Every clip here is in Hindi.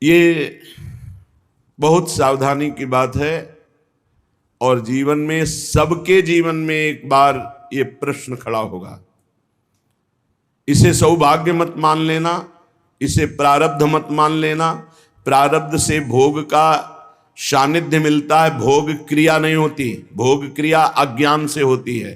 ये बहुत सावधानी की बात है और जीवन में, सबके जीवन में एक बार ये प्रश्न खड़ा होगा। इसे सौभाग्य मत मान लेना, इसे प्रारब्ध मत मान लेना। प्रारब्ध से भोग का सानिध्य मिलता है, भोग क्रिया नहीं होती। भोग क्रिया अज्ञान से होती है।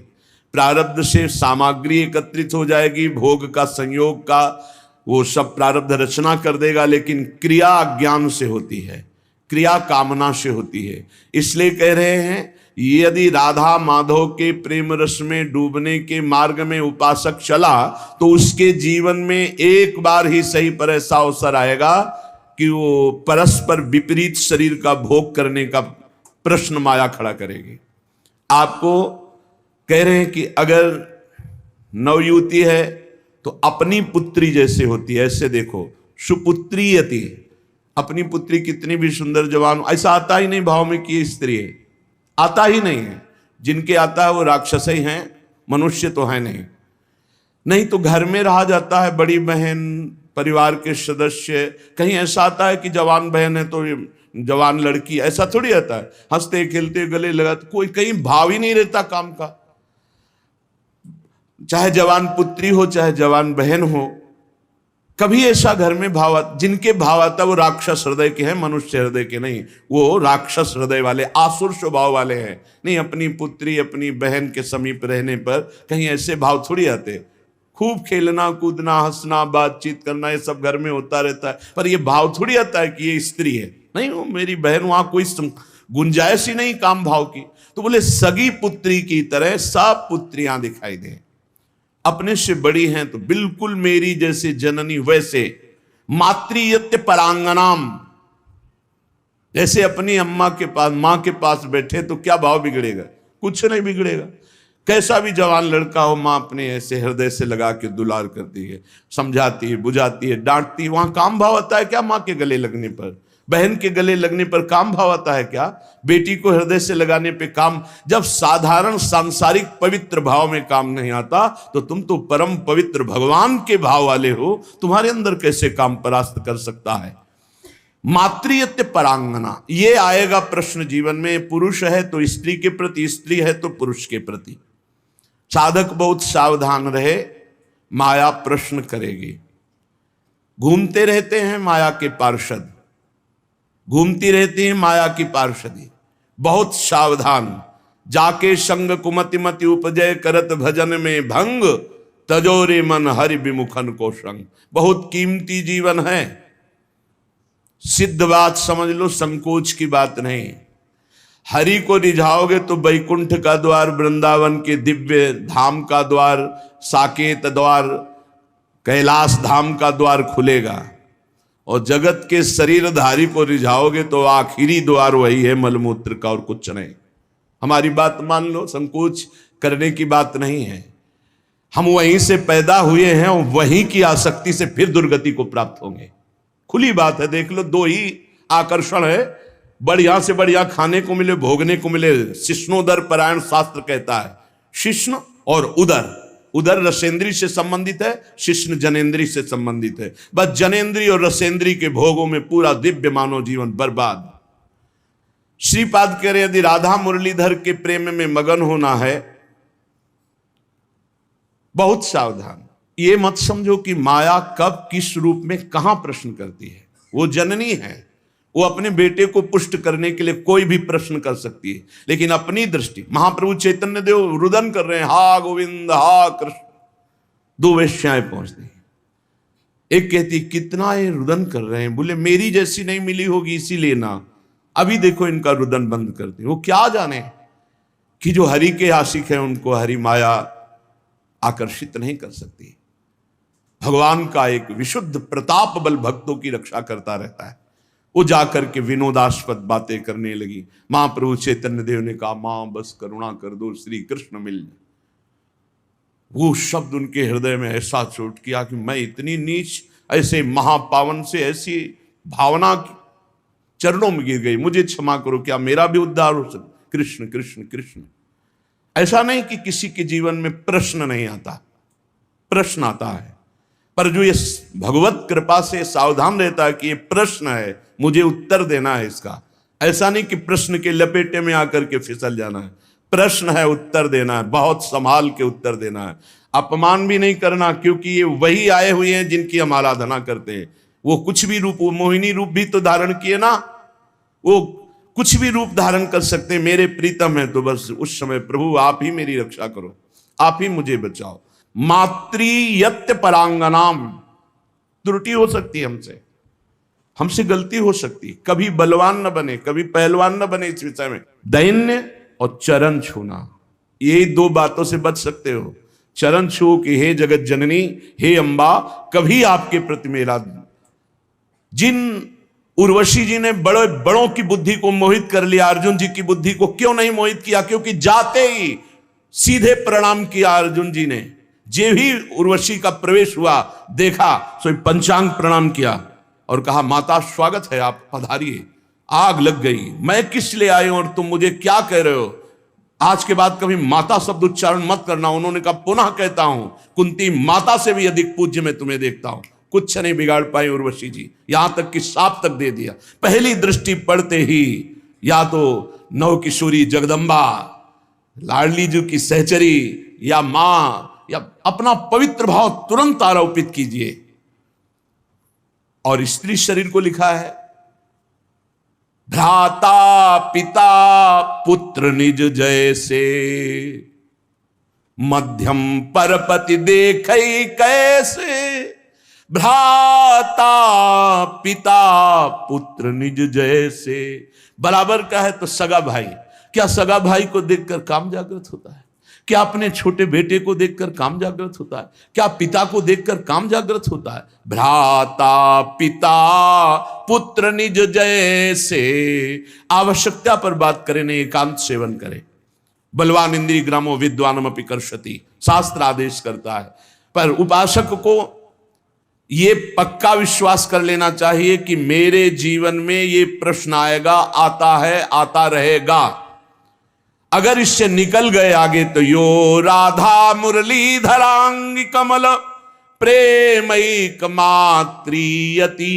प्रारब्ध से सामग्री एकत्रित हो जाएगी, भोग का संयोग का वो सब प्रारब्ध रचना कर देगा, लेकिन क्रिया अज्ञान से होती है, क्रिया कामना से होती है। इसलिए कह रहे हैं, यदि राधा माधव के प्रेम रस में डूबने के मार्ग में उपासक चला तो उसके जीवन में एक बार ही सही पर ऐसा अवसर आएगा कि वो परस्पर विपरीत शरीर का भोग करने का प्रश्न माया खड़ा करेगी। आपको कह रहे हैं कि अगर नवयुवती है तो अपनी पुत्री जैसे होती है, ऐसे देखो, सुपुत्री यति, अपनी पुत्री कितनी भी सुंदर जवान, ऐसा आता ही नहीं भाव में कि स्त्री है, आता ही नहीं है। जिनके आता है वो राक्षस ही हैं, मनुष्य तो है नहीं। नहीं तो घर में रहा जाता है, बड़ी बहन, परिवार के सदस्य, कहीं ऐसा आता है कि जवान बहन है तो जवान लड़की, ऐसा थोड़ी आता है। हंसते खेलते गले लगाते, कोई कहीं भाव ही नहीं रहता काम का। चाहे जवान पुत्री हो चाहे जवान बहन हो, कभी ऐसा घर में भाव, जिनके भाव आता वो राक्षस हृदय के हैं, मनुष्य हृदय के नहीं। वो राक्षस हृदय वाले, आसुर स्वभाव वाले हैं। नहीं, अपनी पुत्री अपनी बहन के समीप रहने पर कहीं ऐसे भाव थोड़ी आते। खूब खेलना कूदना हंसना बातचीत करना ये सब घर में होता रहता है, पर ये भाव थोड़ी आता है कि ये स्त्री है। नहीं, वो मेरी बहन, वहां कोई गुंजाइश ही नहीं काम भाव की। तो बोले सगी पुत्री की तरह सब पुत्रियां दिखाई दें, अपने से बड़ी हैं तो बिल्कुल मेरी जैसे जननी वैसे। मातृयत्य परांगनाम, जैसे अपनी अम्मा के पास, मां के पास बैठे तो क्या भाव बिगड़ेगा? कुछ नहीं बिगड़ेगा। कैसा भी जवान लड़का हो, मां अपने ऐसे हृदय से लगा के दुलार करती है, समझाती है, बुझाती है, डांटती है। वहां काम भाव आता है क्या? मां के गले लगने पर, बहन के गले लगने पर काम भाव आता है क्या? बेटी को हृदय से लगाने पे काम। जब साधारण सांसारिक पवित्र भाव में काम नहीं आता तो तुम तो परम पवित्र भगवान के भाव वाले हो, तुम्हारे अंदर कैसे काम परास्त कर सकता है? मातृयत्य परांगना, ये आएगा प्रश्न जीवन में। पुरुष है तो स्त्री के प्रति, स्त्री है तो पुरुष के प्रति। साधक बहुत सावधान रहे, माया प्रश्न करेगी। घूमते रहते हैं माया के पार्षद, घूमती रहती है माया की पार्षदी। बहुत सावधान, जाके संग कुमति मति उपजय करत भजन में भंग, तजोरे मन हरि विमुखन को संग। बहुत कीमती जीवन है, सिद्ध बात समझ लो, संकोच की बात नहीं। हरि को रिझाओगे तो बैकुंठ का द्वार, वृंदावन के दिव्य धाम का द्वार, साकेत द्वार, कैलाश धाम का द्वार खुलेगा। और जगत के शरीरधारी को रिझाओगे तो आखिरी द्वार वही है, मलमूत्र का, और कुछ नहीं। हमारी बात मान लो, संकोच करने की बात नहीं है। हम वहीं से पैदा हुए हैं और वहीं की आसक्ति से फिर दुर्गति को प्राप्त होंगे। खुली बात है, देख लो, दो ही आकर्षण है, बढ़िया से बढ़िया खाने को मिले, भोगने को मिले। शिष्णोदर परायण शास्त्र कहता है, शिष्ण और उदर। उदर रसेंद्री से संबंधित है, शिष्ण जनेन्द्री से संबंधित है। बस जनेन्द्री और रसेंद्री के भोगों में पूरा दिव्य मानव जीवन बर्बाद। श्रीपाद कह रहे, यदि राधा मुरलीधर के प्रेम में मगन होना है, बहुत सावधान। ये मत समझो कि माया कब किस रूप में कहां प्रश्न करती है। वो जननी है, वो अपने बेटे को पुष्ट करने के लिए कोई भी प्रश्न कर सकती है, लेकिन अपनी दृष्टि। महाप्रभु चैतन्य देव रुदन कर रहे हैं, हा गोविंद हा कृष्ण। दो वेश्याएं पहुंचती, एक कहती कितना ये रुदन कर रहे हैं, बोले मेरी जैसी नहीं मिली होगी इसीलिए ना। अभी देखो इनका रुदन बंद करती। वो क्या जाने कि जो हरि के आशिक हैं उनको हरि माया आकर्षित नहीं कर सकती। भगवान का एक विशुद्ध प्रताप बल भक्तों की रक्षा करता रहता है। वो जाकर के विनोदास्पद बातें करने लगी। महाप्रभु चैतन्य देव ने कहा, मां बस करुणा कर दो, श्री कृष्ण मिल जाए। वो शब्द उनके हृदय में ऐसा चोट किया कि मैं इतनी नीच, ऐसे महापावन से ऐसी भावना चरणों में गिर गई। मुझे क्षमा करो, क्या मेरा भी उद्धार हो सकता? कृष्ण कृष्ण कृष्ण। ऐसा नहीं कि किसी के जीवन में प्रश्न नहीं आता, प्रश्न आता है। पर जो ये भगवत कृपा से सावधान रहता है कि ये प्रश्न है, मुझे उत्तर देना है इसका, ऐसा नहीं कि प्रश्न के लपेटे में आकर के फिसल जाना है। प्रश्न है, उत्तर देना है, बहुत संभाल के उत्तर देना है, अपमान भी नहीं करना, क्योंकि ये वही आए हुए हैं जिनकी हम आराधना करते हैं। वो कुछ भी रूप, वो मोहिनी रूप भी तो धारण किए ना, वो कुछ भी रूप धारण कर सकते हैं। मेरे प्रीतम है तो बस उस समय प्रभु आप ही मेरी रक्षा करो, आप ही मुझे बचाओ। मातृयत्य परांगनाम, त्रुटि हो सकती है हमसे गलती हो सकती है, कभी बलवान न बने, कभी पहलवान न बने। इस विषय में दैन्य और चरण छूना, ये दो बातों से बच सकते हो। चरण छू कि हे जगत जननी, हे अंबा, कभी आपके प्रति मेरा। जिन उर्वशी जी ने बड़े बड़ों की बुद्धि को मोहित कर लिया, अर्जुन जी की बुद्धि को क्यों नहीं मोहित किया? क्योंकि जाते ही सीधे प्रणाम किया अर्जुन जी ने। जे भी उर्वशी का प्रवेश हुआ, देखा सो पंचांग प्रणाम किया और कहा माता स्वागत है, आप पधारिए। आग लग गई, मैं किस लिए आए और तुम मुझे क्या कह रहे हो? आज के बाद कभी माता शब्द उच्चारण मत करना। उन्होंने कहा पुनः कहता हूं, कुंती माता से भी अधिक पूज्य मैं तुम्हें देखता हूं। कुछ नहीं बिगाड़ पाई उर्वशी जी, यहां तक कि साप तक दे दिया। पहली दृष्टि पड़ते ही या तो नव किशोरी जगदम्बा, लाडली जी की सहचरी, या मां, या अपना पवित्र भाव तुरंत आरोपित कीजिए। और स्त्री शरीर को लिखा है, भ्राता पिता पुत्र निज जैसे, मध्यम परपति देखई कैसे। भ्राता पिता पुत्र निज जैसे, बराबर का है तो सगा भाई। क्या सगा भाई को देखकर काम जागृत होता है? क्या अपने छोटे बेटे को देखकर काम जागृत होता है? क्या पिता को देखकर काम जागृत होता है? भ्राता पिता पुत्र निज जैसे। आवश्यकता पर बात करें, नहीं एकांत सेवन करें। बलवान इंद्रिय ग्रामो विद्वानम अपि कर्षति, शास्त्र आदेश करता है। पर उपासक को ये पक्का विश्वास कर लेना चाहिए कि मेरे जीवन में ये प्रश्न आएगा, आता है, आता रहेगा। अगर इससे निकल गए आगे तो यो राधा मुरली धरांगी कमल प्रेमैक मातृयति।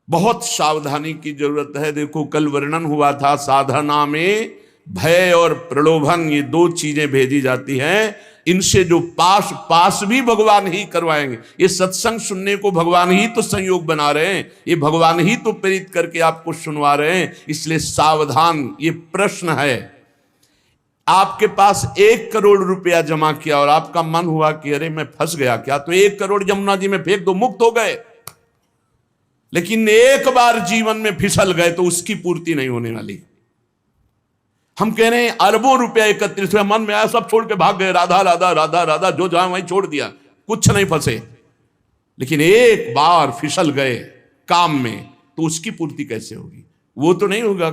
बहुत सावधानी की जरूरत है। देखो कल वर्णन हुआ था, साधना में भय और प्रलोभन, ये दो चीजें भेजी जाती हैं। इनसे जो पास भी भगवान ही करवाएंगे। ये सत्संग सुनने को भगवान ही तो संयोग बना रहे हैं, ये भगवान ही तो प्रेरित करके आपको सुनवा रहे हैं। इसलिए सावधान। ये प्रश्न है, आपके पास 1 करोड़ रुपया जमा किया और आपका मन हुआ कि अरे मैं फंस गया क्या, तो 1 करोड़ यमुना जी में फेंक दो, मुक्त हो गए। लेकिन एक बार जीवन में फिसल गए तो उसकी पूर्ति नहीं होने वाली। हम कह रहे हैं अरबों रुपया एकत्रित हुआ, मन में आया सब छोड़ के भाग गए, राधा राधा राधा राधा, जो जहां वहीं छोड़ दिया, कुछ नहीं फंसे। लेकिन एक बार फिसल गए काम में तो उसकी पूर्ति कैसे होगी? वो तो नहीं होगा।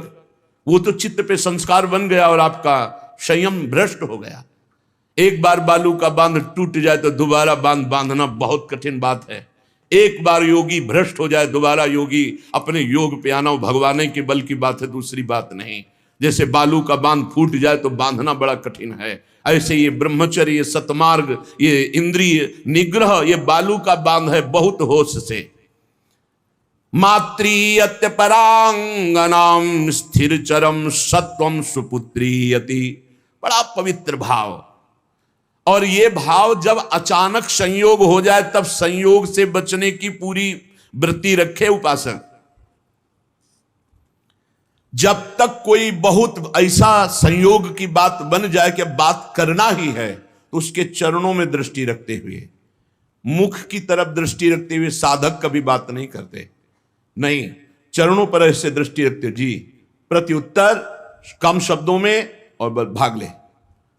वो तो चित्त पे संस्कार बन गया और आपका संयम भ्रष्ट हो गया। एक बार बालू का बांध टूट जाए तो दोबारा बांध बांधना बहुत कठिन बात है। एक बार योगी भ्रष्ट हो जाए, दोबारा योगी अपने योग पे आना भगवान के बल की बात है, दूसरी बात नहीं। जैसे बालू का बांध फूट जाए तो बांधना बड़ा कठिन है, ऐसे ये ब्रह्मचर्य, ये सतमार्ग, ये इंद्रिय निग्रह, ये बालू का बांध है, बहुत होश से। मातृयत्य परांगनाम स्थिर चरम सत्वम सुपुत्रीयति, बड़ा पवित्र भाव। और ये भाव जब अचानक संयोग हो जाए तब संयोग से बचने की पूरी वृत्ति रखे उपासक। जब तक कोई बहुत ऐसा संयोग की बात बन जाए कि बात करना ही है, तो उसके चरणों में दृष्टि रखते हुए, मुख की तरफ दृष्टि रखते हुए साधक कभी बात नहीं करते। नहीं, चरणों पर ऐसे दृष्टि रखते, जी प्रत्युत्तर कम शब्दों में और भाग ले।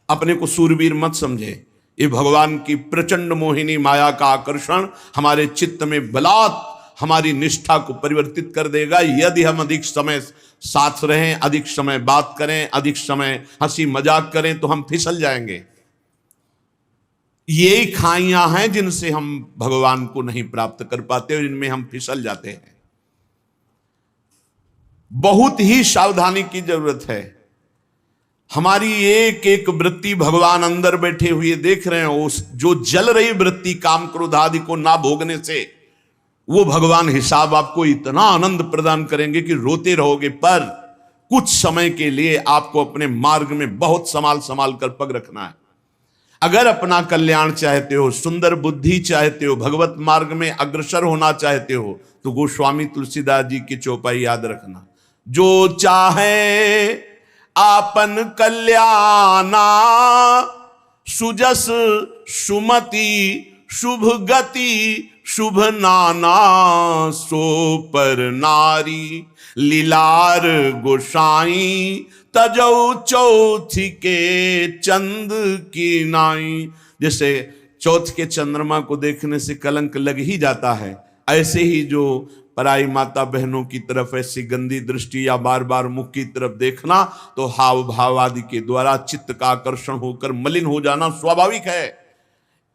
अपने को सूरवीर मत समझे। ये भगवान की प्रचंड मोहिनी माया का आकर्षण हमारे चित्त में बलात् हमारी निष्ठा को परिवर्तित कर देगा, यदि हम अधिक समय साथ रहें, अधिक समय बात करें, अधिक समय हंसी मजाक करें, तो हम फिसल जाएंगे। यही खाइयां हैं जिनसे हम भगवान को नहीं प्राप्त कर पाते और इनमें हम फिसल जाते हैं। बहुत ही सावधानी की जरूरत है। हमारी एक एक वृत्ति भगवान अंदर बैठे हुए देख रहे हैं। उस जो जल रही वृत्ति काम क्रोध आदि को ना भोगने से, वो भगवान हिसाब आपको इतना आनंद प्रदान करेंगे कि रोते रहोगे। पर कुछ समय के लिए आपको अपने मार्ग में बहुत संभाल संभाल कर पग रखना है। अगर अपना कल्याण चाहते हो, सुंदर बुद्धि चाहते हो, भगवत मार्ग में अग्रसर होना चाहते हो, तो गोस्वामी तुलसीदास जी की चौपाई याद रखना। जो चाहे आपन कल्याणा, सुजस सुमति शुभ गति शुभ नाना, सो पर नारी लीलार गोसाई, तजौ चौथी के चंद की नाई। जैसे चौथ के चंद्रमा को देखने से कलंक लग ही जाता है, ऐसे ही जो पराई माता बहनों की तरफ ऐसी गंदी दृष्टि या बार बार मुख की तरफ देखना, तो हाव भाव आदि के द्वारा चित्त का आकर्षण होकर मलिन हो जाना स्वाभाविक है।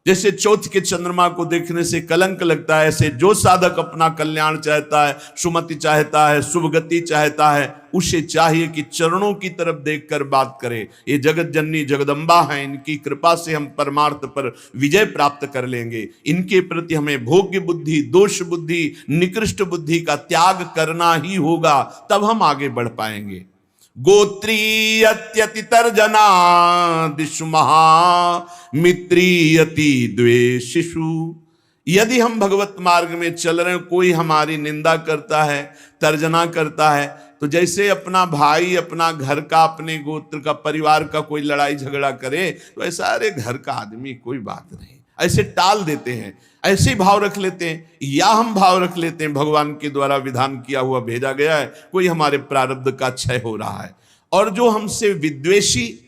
जैसे चौथ के चंद्रमा को देखने से कलंक लगता है, ऐसे जो साधक अपना कल्याण चाहता है, सुमति चाहता है, शुभ गति चाहता है, उसे चाहिए कि चरणों की तरफ देखकर बात करे। ये जगत जननी जगदम्बा है, इनकी कृपा से हम परमार्थ पर विजय प्राप्त कर लेंगे। इनके प्रति हमें भोग्य बुद्धि, दोष बुद्धि, निकृष्ट बुद्धि का त्याग करना ही होगा, तब हम आगे बढ़ पाएंगे। गोत्रीयत्यति तर्जना दिशु महा मित्रीयति द्वेषिषु। यदि हम भगवत मार्ग में चल रहे हैं, कोई हमारी निंदा करता है, तर्जना करता है, तो जैसे अपना भाई अपना घर का, अपने गोत्र का, परिवार का कोई लड़ाई झगड़ा करे, तो ऐसा अरे घर का आदमी कोई बात नहीं, ऐसे टाल देते हैं, ऐसे ही भाव रख लेते हैं। या हम भाव रख लेते हैं भगवान के द्वारा विधान किया हुआ भेजा गया है, कोई हमारे प्रारब्ध का क्षय हो रहा है, और जो हमसे विद्वेषी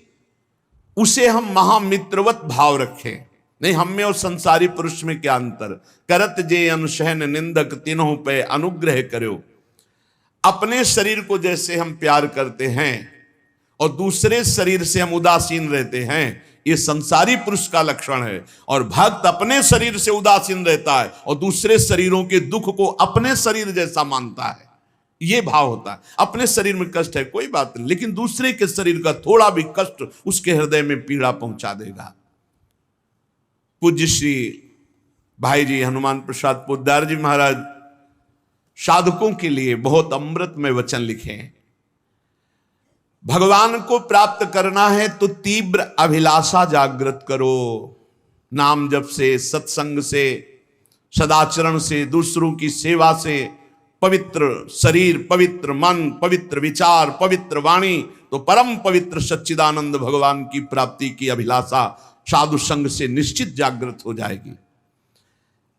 उसे हम महामित्रवत भाव रखें। नहीं, हम में और संसारी पुरुष में क्या अंतर। करत जे अनुशहन निंदक तीनों पे अनुग्रह करो। अपने शरीर को जैसे हम प्यार करते हैं और दूसरे शरीर से हम उदासीन रहते हैं, ये संसारी पुरुष का लक्षण है। और भक्त अपने शरीर से उदासीन रहता है और दूसरे शरीरों के दुख को अपने शरीर जैसा मानता है, ये भाव होता है। अपने शरीर में कष्ट है कोई बात नहीं, लेकिन दूसरे के शरीर का थोड़ा भी कष्ट उसके हृदय में पीड़ा पहुंचा देगा। पूज्य श्री भाई जी हनुमान प्रसाद पोद्दार जी महाराज साधकों के लिए बहुत अमृतमय वचन लिखे हैं। भगवान को प्राप्त करना है तो तीव्र अभिलाषा जागृत करो। नाम जप से, सत्संग से, सदाचरण से, दूसरों की सेवा से, पवित्र शरीर, पवित्र मन, पवित्र विचार, पवित्र वाणी, तो परम पवित्र सच्चिदानंद भगवान की प्राप्ति की अभिलाषा साधु संग से निश्चित जागृत हो जाएगी।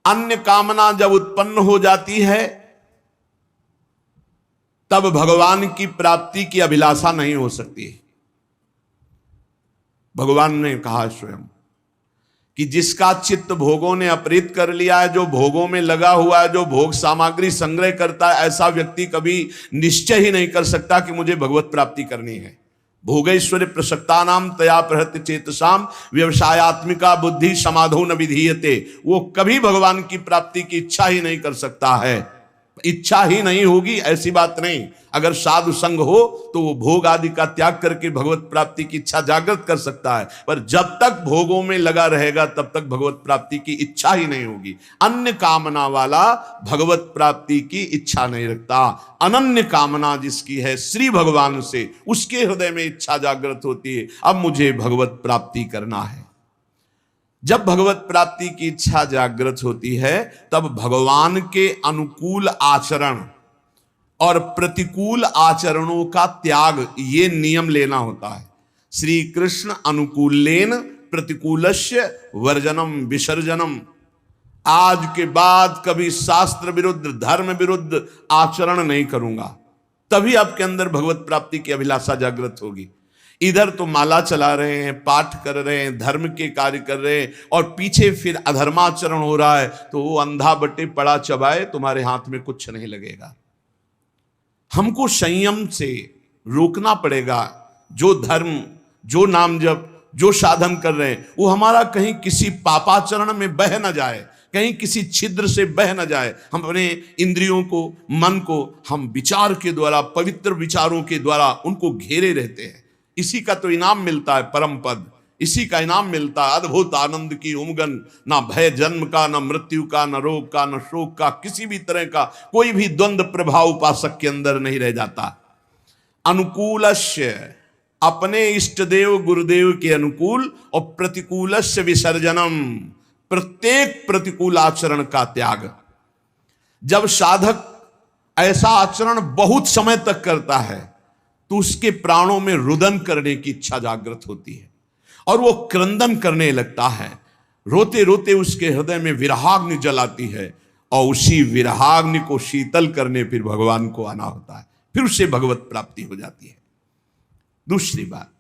अन्य कामना जब उत्पन्न हो जाती है, तब भगवान की प्राप्ति की अभिलाषा नहीं हो सकती। भगवान ने कहा स्वयं कि जिसका चित्त भोगों ने अपहृत कर लिया है, जो भोगों में लगा हुआ है, जो भोग सामग्री संग्रह करता है, ऐसा व्यक्ति कभी निश्चय ही नहीं कर सकता कि मुझे भगवत प्राप्ति करनी है। भोगैश्वर्य प्रसक्तानाम तया प्रहृत्य चेतसाम व्यवसायत्मिका बुद्धि समाधो न विधीयते। वो कभी भगवान की प्राप्ति की इच्छा ही नहीं कर सकता है। इच्छा ही नहीं होगी ऐसी बात नहीं। अगर साधु संग हो तो वो भोग आदि का त्याग करके भगवत प्राप्ति की इच्छा जागृत कर सकता है, पर जब तक भोगों में लगा रहेगा तब तक भगवत प्राप्ति की इच्छा ही नहीं होगी। अन्य कामना वाला भगवत प्राप्ति की इच्छा नहीं रखता। अनन्य कामना जिसकी है श्री भगवान से, उसके हृदय में इच्छा जागृत होती है, अब मुझे भगवत प्राप्ति करना है। जब भगवत प्राप्ति की इच्छा जागृत होती है, तब भगवान के अनुकूल आचरण और प्रतिकूल आचरणों का त्याग, ये नियम लेना होता है। श्री कृष्ण अनुकूलेन प्रतिकूलस्य वर्जनम विसर्जनम। आज के बाद कभी शास्त्र विरुद्ध, धर्म विरुद्ध आचरण नहीं करूंगा, तभी आपके अंदर भगवत प्राप्ति की अभिलाषा जागृत होगी। इधर तो माला चला रहे हैं, पाठ कर रहे हैं, धर्म के कार्य कर रहे हैं, और पीछे फिर अधर्माचरण हो रहा है, तो वो अंधा बटे पड़ा चबाए, तुम्हारे हाथ में कुछ नहीं लगेगा। हमको संयम से रोकना पड़ेगा। जो धर्म, जो नाम जप, जो साधन कर रहे हैं, वो हमारा कहीं किसी पापाचरण में बह न जाए, कहीं किसी छिद्र से बह न जाए। हम अपने इंद्रियों को, मन को हम विचार के द्वारा, पवित्र विचारों के द्वारा उनको घेरे रहते हैं। इसी का तो इनाम मिलता है, परम पद, इसी का इनाम मिलता है, अद्भुत आनंद की उमगन, ना भय जन्म का, ना मृत्यु का, ना रोग का, ना शोक का, किसी भी तरह का कोई भी द्वंद्व प्रभाव उपासक के अंदर नहीं रह जाता। अनुकूलस्य, अपने इष्ट देव गुरुदेव के अनुकूल, और प्रतिकूलस्य विसर्जनम, प्रत्येक प्रतिकूल आचरण का त्याग। जब साधक ऐसा आचरण बहुत समय तक करता है तो उसके प्राणों में रुदन करने की इच्छा जागृत होती है और वो क्रंदन करने लगता है। रोते रोते उसके हृदय में विरहाग्नि जलाती है और उसी विरहाग्नि को शीतल करने फिर भगवान को आना होता है, फिर उससे भगवत प्राप्ति हो जाती है। दूसरी बात,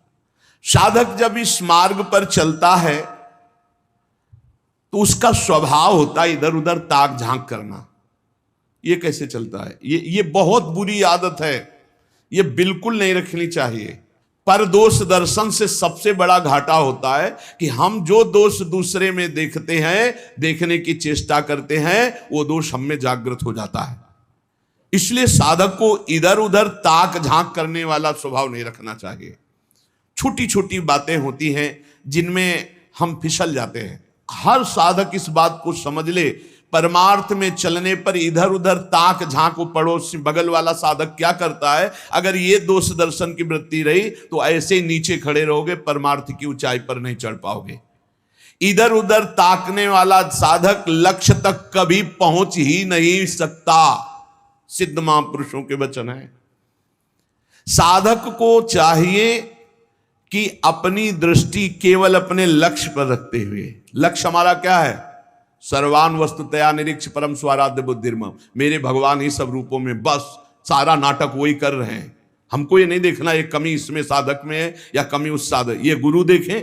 साधक जब इस मार्ग पर चलता है तो उसका स्वभाव होता है इधर उधर ताक झांक करना। ये कैसे चलता है? ये बहुत बुरी आदत है, ये बिल्कुल नहीं रखनी चाहिए। पर दोष दर्शन से सबसे बड़ा घाटा होता है कि हम जो दोष दूसरे में देखते हैं, देखने की चेष्टा करते हैं, वो दोष हम में जागृत हो जाता है। इसलिए साधक को इधर उधर ताक झांक करने वाला स्वभाव नहीं रखना चाहिए। छोटी छोटी बातें होती हैं जिनमें हम फिसल जाते हैं। हर साधक इस बात को समझ ले, परमार्थ में चलने पर इधर उधर ताक झांक, पड़ोस बगल वाला साधक क्या करता है, अगर ये दोष दर्शन की वृत्ति रही तो ऐसे ही नीचे खड़े रहोगे, परमार्थ की ऊंचाई पर नहीं चढ़ पाओगे। इधर उधर ताकने वाला साधक लक्ष्य तक कभी पहुंच ही नहीं सकता। सिद्ध महापुरुषों के वचन है। साधक को चाहिए कि अपनी दृष्टि केवल अपने लक्ष्य पर रखते हुए, लक्ष्य हमारा क्या है? सर्वान वस्तुतया निरीक्ष परम स्वाराध्य बुद्धिर्मम, मेरे भगवान ही सब रूपों में, बस सारा नाटक वही कर रहे हैं। हमको ये नहीं देखना ये कमी इसमें साधक में है या कमी उस साधक, ये गुरु देखें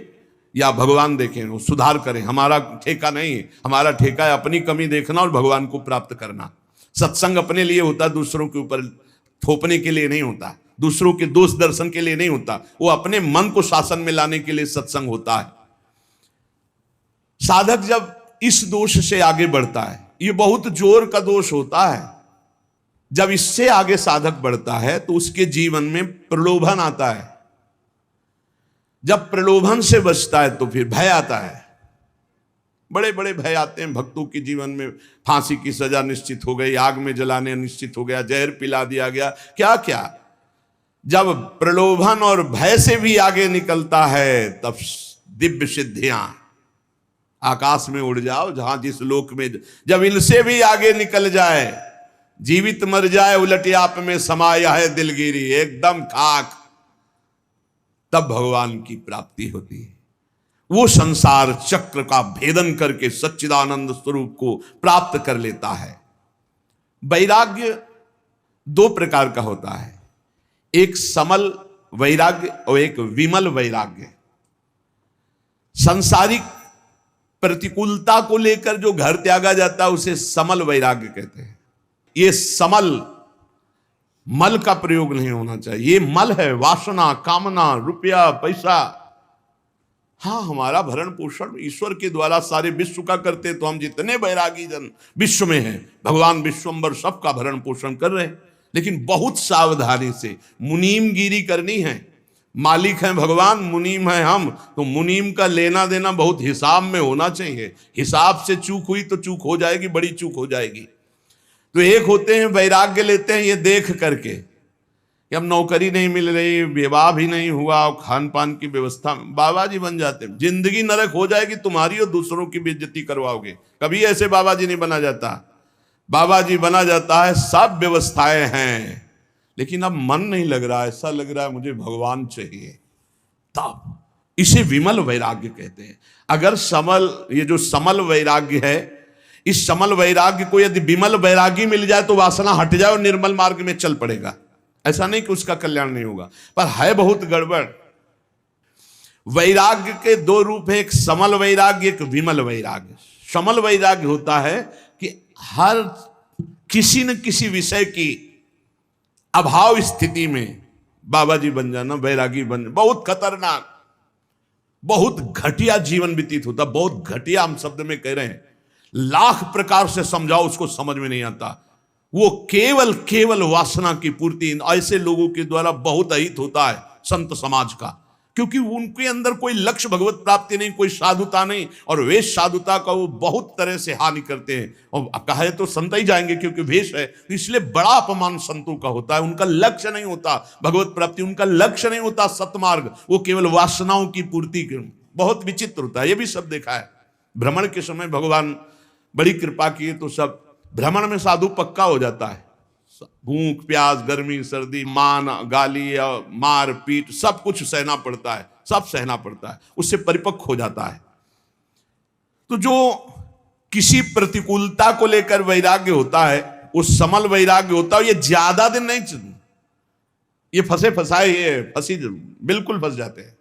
या भगवान देखें, वो सुधार करें, हमारा ठेका नहीं है। हमारा ठेका है अपनी कमी देखना और भगवान को प्राप्त करना। सत्संग अपने लिए होता, दूसरों के ऊपर थोपने के लिए नहीं होता, दूसरों के दोष दर्शन के लिए नहीं होता, वो अपने मन को शासन में लाने के लिए सत्संग होता है। साधक जब इस दोष से आगे बढ़ता है, ये बहुत जोर का दोष होता है, जब इससे आगे साधक बढ़ता है तो उसके जीवन में प्रलोभन आता है। जब प्रलोभन से बचता है तो फिर भय आता है। बड़े बड़े भय आते हैं भक्तों के जीवन में। फांसी की सजा निश्चित हो गई, आग में जलाने निश्चित हो गया, जहर पिला दिया गया, क्या क्या। जब प्रलोभन और भय से भी आगे निकलता है तब दिव्य सिद्धियां, आकाश में उड़ जाओ जहां जिस लोक में, जब इनसे भी आगे निकल जाए, जीवित मर जाए उलट आप में समाया है दिलगिरी, एकदम खाक, तब भगवान की प्राप्ति होती है। वो संसार चक्र का भेदन करके सच्चिदानंद स्वरूप को प्राप्त कर लेता है। वैराग्य दो प्रकार का होता है, एक समल वैराग्य और एक विमल वैराग्य। सांसारिक प्रतिकूलता को लेकर जो घर त्यागा जाता है उसे समल वैराग्य कहते हैं। ये समल, मल का प्रयोग नहीं होना चाहिए। ये मल है वासना, कामना, रुपया, पैसा। हाँ, हमारा भरण पोषण ईश्वर के द्वारा सारे विश्व का करते, तो हम जितने वैरागी जन विश्व में हैं, भगवान विश्वम्बर सबका भरण पोषण कर रहे हैं, लेकिन बहुत सावधानी से मुनीमगिरी करनी है। मालिक हैं भगवान, मुनीम हैं हम, तो मुनीम का लेना देना बहुत हिसाब में होना चाहिए। हिसाब से चूक हुई तो चूक हो जाएगी, बड़ी चूक हो जाएगी। तो एक होते हैं वैराग्य लेते हैं ये देख करके कि अब नौकरी नहीं मिल रही, विवाह भी नहीं हुआ और खान पान की व्यवस्था, बाबा जी बन जाते हैं। जिंदगी नरक हो जाएगी तुम्हारी और दूसरों की बेइज्जती करवाओगे। कभी ऐसे बाबा जी नहीं बना जाता। बाबा जी बना जाता है, सब व्यवस्थाएं हैं, लेकिन अब मन नहीं लग रहा, ऐसा लग रहा है मुझे भगवान चाहिए, तब इसे विमल वैराग्य कहते हैं। अगर समल, ये जो समल वैराग्य है, इस समल वैराग्य को यदि विमल वैराग्य मिल जाए तो वासना हट जाए और निर्मल मार्ग में चल पड़ेगा। ऐसा नहीं कि उसका कल्याण नहीं होगा, पर है बहुत गड़बड़। वैराग्य के दो रूप है, एक समल वैराग्य, एक विमल वैराग्य। समल वैराग्य होता है कि हर किसी न किसी विषय की अभाव स्थिति में बाबा जी बन जाना, वैरागी बन, बहुत खतरनाक, बहुत घटिया जीवन व्यतीत होता। बहुत घटिया हम शब्द में कह रहे हैं, लाख प्रकार से समझाओ उसको समझ में नहीं आता। वो केवल वासना की पूर्ति ऐसे लोगों के द्वारा बहुत अहित होता है संत समाज का। क्योंकि उनके अंदर कोई लक्ष्य भगवत प्राप्ति नहीं, कोई साधुता नहीं, और वेश साधुता का वो बहुत तरह से हानि करते हैं। और कहे तो संत ही जाएंगे क्योंकि वेश है, तो इसलिए बड़ा अपमान संतों का होता है। उनका लक्ष्य नहीं होता भगवत प्राप्ति, उनका लक्ष्य नहीं होता सतमार्ग, वो केवल वासनाओं की पूर्ति। बहुत विचित्र होता है, ये भी सब देखा है। भ्रमण के समय भगवान बड़ी कृपा किए तो सब भ्रमण में साधु पक्का हो जाता है। भूख प्यास गर्मी सर्दी मान गाली या मार पीट सब कुछ सहना पड़ता है, सब सहना पड़ता है, उससे परिपक्व हो जाता है। तो जो किसी प्रतिकूलता को लेकर वैराग्य होता है, वो समल वैराग्य होता है। ये ज्यादा दिन नहीं, ये फंसे फंसाए, ये फंसी बिल्कुल फंस जाते हैं।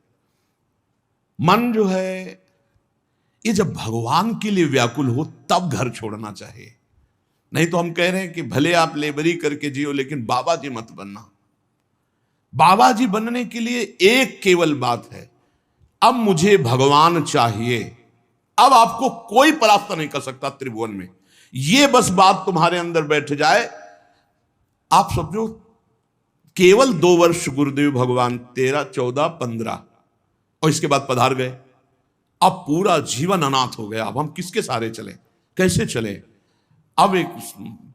मन जो है ये जब भगवान के लिए व्याकुल हो तब घर छोड़ना चाहिए। नहीं तो हम कह रहे हैं कि भले आप लेबरी करके जियो लेकिन बाबा जी मत बनना। बाबा जी बनने के लिए एक केवल बात है, अब मुझे भगवान चाहिए, अब आपको कोई परास्त नहीं कर सकता त्रिभुवन में। ये बस बात तुम्हारे अंदर बैठ जाए, आप समझो केवल 2 वर्ष गुरुदेव भगवान 13, 14, 15 और इसके बाद पधार गए। अब पूरा जीवन अनाथ हो गया। अब हम किसके सहारे चले, कैसे चले? अब एक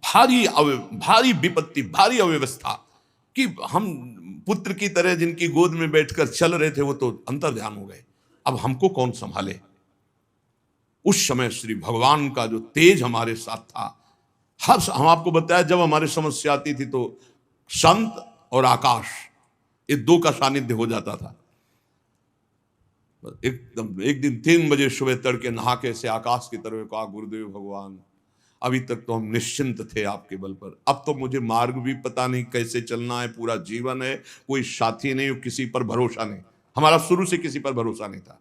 भारी विपत्ति, भारी अव्यवस्था कि हम पुत्र की तरह जिनकी गोद में बैठकर चल रहे थे वो तो अंतर्ध्यान हो गए। अब हमको कौन संभाले? उस समय श्री भगवान का जो तेज हमारे साथ था, हम आपको बताया जब हमारी समस्या आती थी तो संत और आकाश ये 2 का सानिध्य हो जाता था। एकदम एक दिन 3 बजे सुबह तड़के नहा के से आकाश की तरफ कहा, गुरुदेव भगवान अभी तक तो हम निश्चिंत थे आपके बल पर, अब तो मुझे मार्ग भी पता नहीं कैसे चलना है, पूरा जीवन है, कोई साथी नहीं, किसी पर भरोसा नहीं। हमारा शुरू से किसी पर भरोसा नहीं था।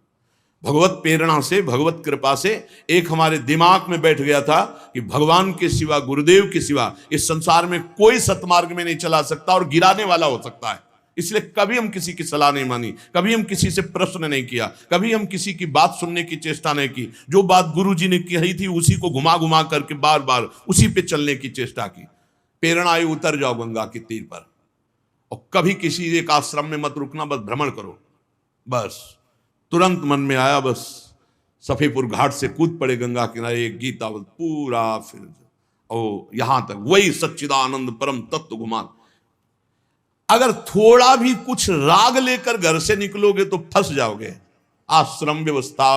भगवत प्रेरणा से, भगवत कृपा से एक हमारे दिमाग में बैठ गया था कि भगवान के सिवा, गुरुदेव के सिवा इस संसार में कोई सतमार्ग में नहीं चला सकता और गिराने वाला हो सकता है। इसलिए कभी हम किसी की सलाह नहीं मानी, कभी हम किसी से प्रश्न नहीं किया, कभी हम किसी की बात सुनने की चेष्टा नहीं की। जो बात गुरु जी ने कही थी उसी को घुमा घुमा करके बार बार उसी पे चलने की चेष्टा की। प्रेरणा आई, उतर जाओ गंगा के तीर पर और कभी किसी एक आश्रम में मत रुकना, बस भ्रमण करो। बस तुरंत मन में आया, बस सफीपुर घाट से कूद पड़े गंगा किनारे, एक गीता पूरा फिर यहां तक वही सच्चिदानंद परम तत्व घुमा। अगर थोड़ा भी कुछ राग लेकर घर से निकलोगे तो फंस जाओगे। आश्रम व्यवस्था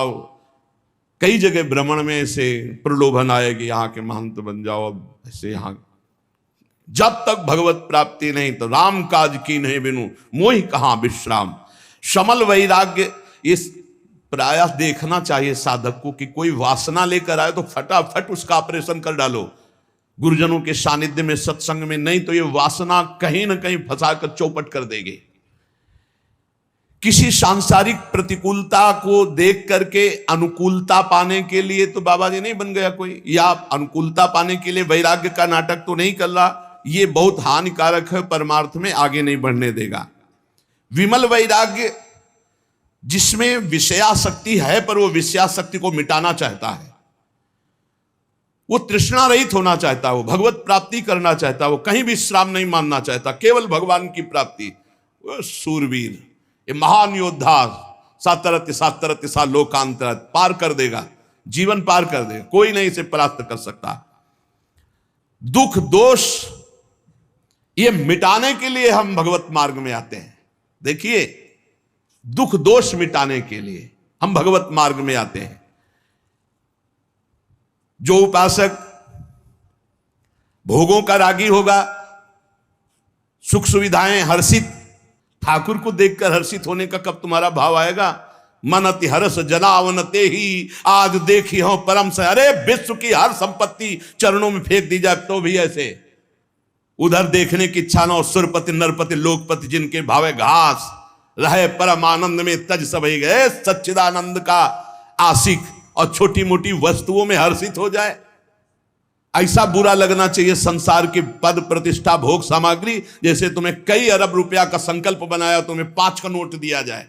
कई जगह भ्रमण में से प्रलोभन आएगी, यहाँ के महंत बन जाओ, अब ऐसे यहाँ। जब तक भगवत प्राप्ति नहीं तो राम काज की नहीं बिनु मोहि कहाँ विश्राम। समल वैराग्य इस प्रयास देखना चाहिए साधक को कि कोई वासना लेकर आए तो फटाफट उसका ऑपरेशन कर डालो। गुरुजनों के सानिध्य में, सत्संग में नहीं तो ये वासना कहीं ना कहीं फंसाकर चौपट कर देगी। किसी सांसारिक प्रतिकूलता को देख करके अनुकूलता पाने के लिए तो बाबा जी नहीं बन गया कोई, या अनुकूलता पाने के लिए वैराग्य का नाटक तो नहीं कर रहा। ये बहुत हानिकारक है, परमार्थ में आगे नहीं बढ़ने देगा। विमल वैराग्य जिसमें विषयाशक्ति है पर वो विषयाशक्ति को मिटाना चाहता है, वो तृष्णा रहित होना चाहता है, वो भगवत प्राप्ति करना चाहता है, वो कहीं भी विश्राम नहीं मानना चाहता, केवल भगवान की प्राप्ति। वो सूरवीर, ये महान योद्धा सातरत्य सातरत्य सा लोकांतरत पार कर देगा, जीवन पार कर देगा, कोई नहीं इसे परास्त कर सकता। दुख दोष ये मिटाने के लिए हम भगवत मार्ग में आते हैं। देखिए, दुख दोष मिटाने के लिए हम भगवत मार्ग में आते हैं। जो उपासक भोगों का रागी होगा, सुख सुविधाएं हर्षित, ठाकुर को देखकर हर्षित होने का कब तुम्हारा भाव आएगा? मन अति हर्ष जनावनते ही आज देखी हो परम से। अरे विश्व की हर संपत्ति चरणों में फेंक दी जाए तो भी ऐसे उधर देखने की इच्छा न हो। सुरपति नरपति लोकपति जिनके भावे घास रहे, परम आनंद में तज सबई गए। सच्चिदानंद का आशिक और छोटी मोटी वस्तुओं में हर्षित हो जाए, ऐसा बुरा लगना चाहिए संसार की पद प्रतिष्ठा भोग सामग्री। जैसे तुम्हें कई अरब रुपया का संकल्प बनाया, तुम्हें 5 का नोट दिया जाए,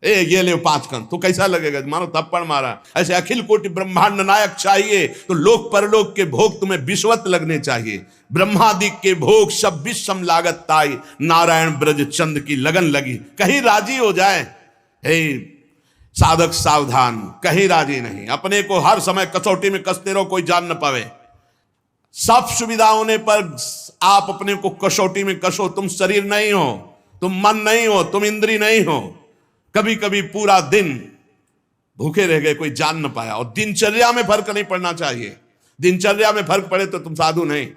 ये ले 5 का, तो कैसा लगेगा? मानो थप्पड़ मारा। ऐसे अखिल कोटि ब्रह्मांड नायक चाहिए तो लोक परलोक के भोग तुम्हें विश्वत लगने चाहिए। ब्रह्मादिक के भोग सब विषम लागत ताई, नारायण ब्रज चंद की लगन लगी, कहीं राजी हो जाए। हे साधक सावधान, कहीं राजी नहीं, अपने को हर समय कसौटी में कसते रहो, कोई जान न पावे। सब सुविधा होने पर आप अपने को कसौटी में कसो। तुम शरीर नहीं हो, तुम मन नहीं हो, तुम इंद्री नहीं हो। कभी कभी पूरा दिन भूखे रह गए, कोई जान न पाया। और दिनचर्या में फर्क नहीं पड़ना चाहिए। दिनचर्या में फर्क पड़े तो तुम साधु नहीं।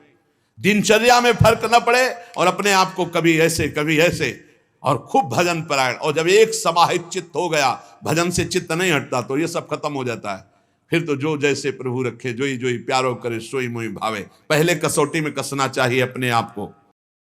दिनचर्या में फर्क न पड़े और अपने आप को कभी ऐसे और खूब भजन परायण। और जब एक समाहित चित्त हो गया, भजन से चित्त नहीं हटता, तो ये सब खत्म हो जाता है। फिर तो जो जैसे प्रभु रखे, जो ही प्यारो करे, सोई मोहि भावे। पहले कसौटी में कसना चाहिए अपने आप को।